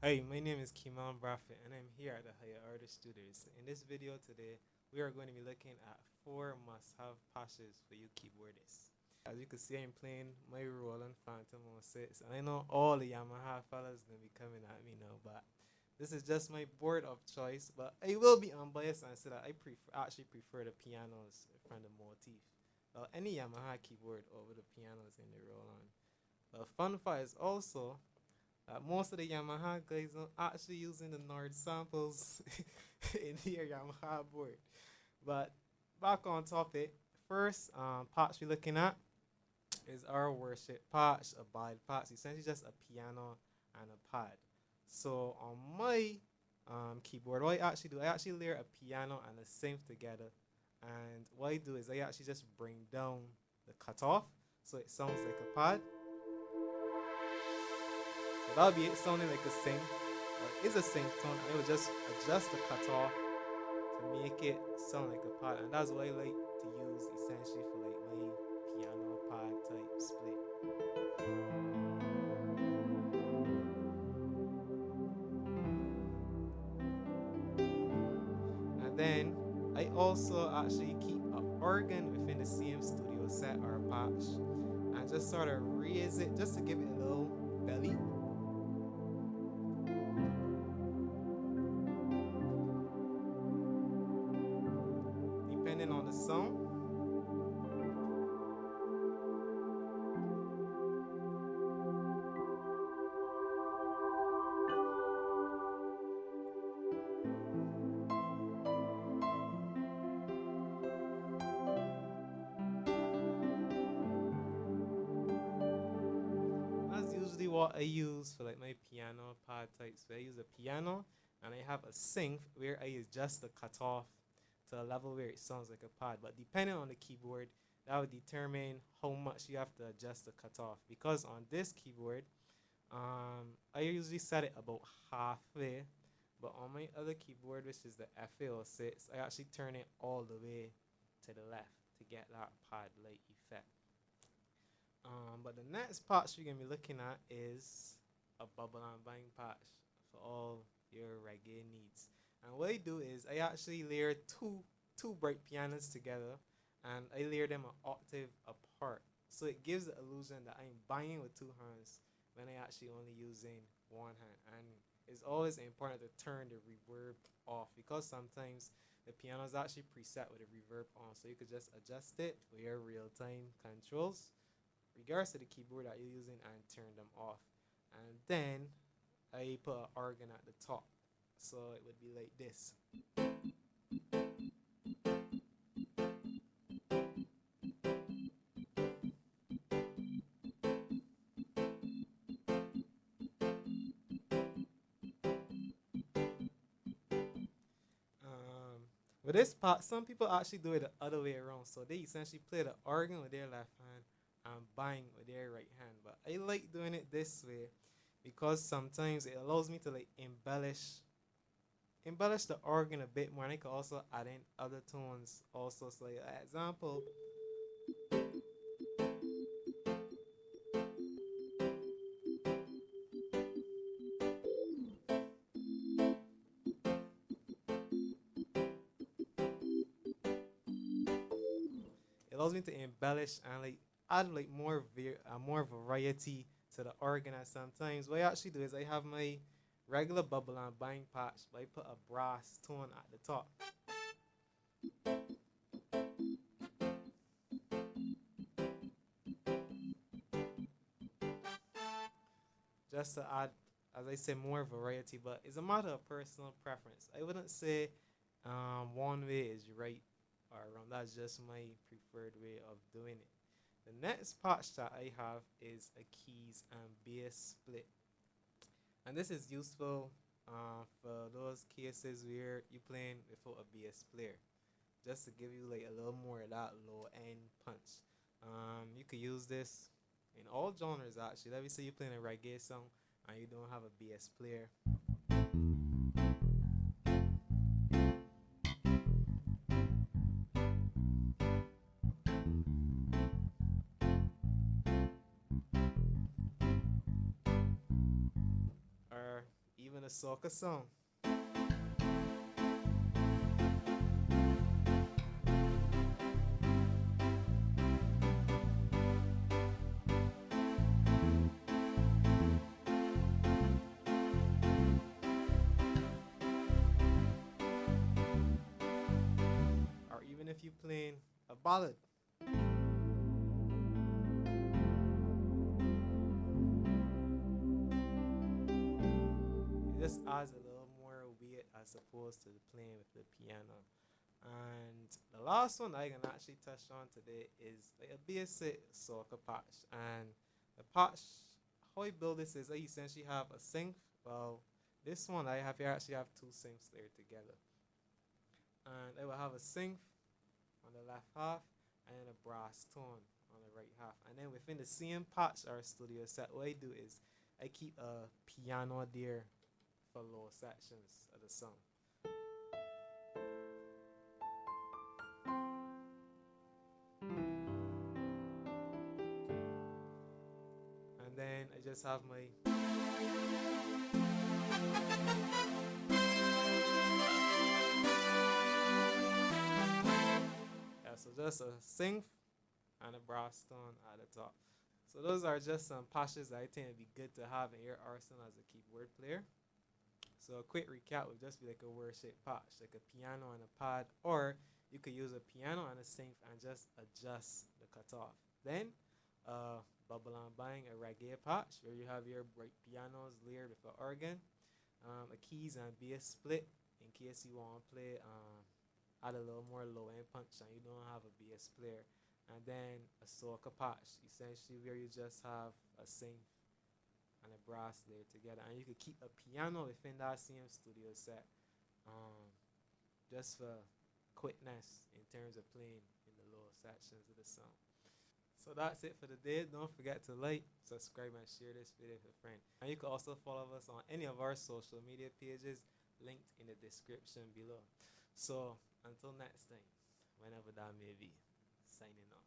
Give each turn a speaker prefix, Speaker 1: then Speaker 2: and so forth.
Speaker 1: Hi, my name is Kiman Braffet and I'm here at the Higher Artist Studios. In this video today, we are going to be looking at 4 must-have patches for you keyboardists. As you can see, I'm playing my Roland Phantom 06 and I know all the Yamaha fellas going to be coming at me now, but this is just my board of choice, but I will be unbiased and say that I actually prefer the pianos from the motif. Any Yamaha keyboard over the pianos in the Roland. The fun fact is also most of the Yamaha guys are actually using the Nord samples in their Yamaha board. But back on topic, first patch we're looking at is our worship patch, a bad patch, essentially just a piano and a pad. So on my keyboard, what I actually do, I actually layer a piano and a synth together. And what I do is I actually just bring down the cutoff so it sounds like a pad. So that'll be it sounding like a synth, or it is a synth tone. I will just adjust the cutoff to make it sound like a pad, and that's what I like to use essentially for like my piano pad type split. And then I also actually keep an organ within the same studio set or patch, and just sort of raise it just to give it a little belly. Depending on the sound. That's usually what I use for like my piano pad types. So I use a piano and I have a synth where I adjust the cutoff to a level where it sounds like a pad. But depending on the keyboard, that would determine how much you have to adjust the cutoff. Because on this keyboard, I usually set it about halfway. But on my other keyboard, which is the FA06, I actually turn it all the way to the left to get that pad-like effect. But the next patch we're gonna be looking at is a bubble and bang patch for all your reggae needs. And what I do is I actually layer two bright pianos together, and I layer them an octave apart. So it gives the illusion that I'm banging with two hands when I actually only using one hand. And it's always important to turn the reverb off because sometimes the piano is actually preset with the reverb on, so you could just adjust it with your real-time controls regards to the keyboard that you're using and turn them off. And then I put an organ at the top. So it would be like this. With this part, some people actually do it the other way around. So they essentially play the organ with their left hand and bang with their right hand. But I like doing it this way because sometimes it allows me to like embellish the organ a bit more, and I can also add in other tones also. So like example, it allows me to embellish and like add like more variety to the organ. And sometimes what I actually do is I have my regular bubble and bang patch, but I put a brass tone at the top just to add, as I say, more variety. But it's a matter of personal preference. I wouldn't say one way is right or wrong. That's just my preferred way of doing it. The next patch that I have is a keys and bass split. And this is useful for those cases where you're playing without a bass player, just to give you like a little more of that low end punch. You could use this in all genres actually. Let me say you're playing a reggae song and you don't have a bass player. Or even soca song. Or even if you playing a ballad. It just adds a little more weight as opposed to the playing with the piano. And the last one I can actually touch on today is like a basic soca patch. And the patch, how I build this is I essentially have a synth. Well, this one I have here actually have two synths there together. And I will have a synth on the left half and then a brass tone on the right half. And then within the same patch or studio set, what I do is I keep a piano there for low sections of the song. And then I just have my yeah, so just a synth and a brass tone at the top. So those are just some patches that I think would be good to have in your arsenal as a keyboard player. So a quick recap would just be like a word-shaped patch, like a piano and a pad, or you could use a piano and a synth and just adjust the cutoff. Then, bubble on buying a reggae patch where you have your bright pianos layered with an organ, a keys and bass split in case you want to play add a little more low end punch and you don't have a bass player. And then a soca patch, essentially where you just have a synth and a brass layer together, and you could keep a piano within that same studio set, um, just for quickness in terms of playing in the lower sections of the song. So that's it for the day. Don't forget to like, subscribe, and share this video with a friend. And you can also follow us on any of our social media pages linked in the description below. So until next time, whenever that may be, signing off.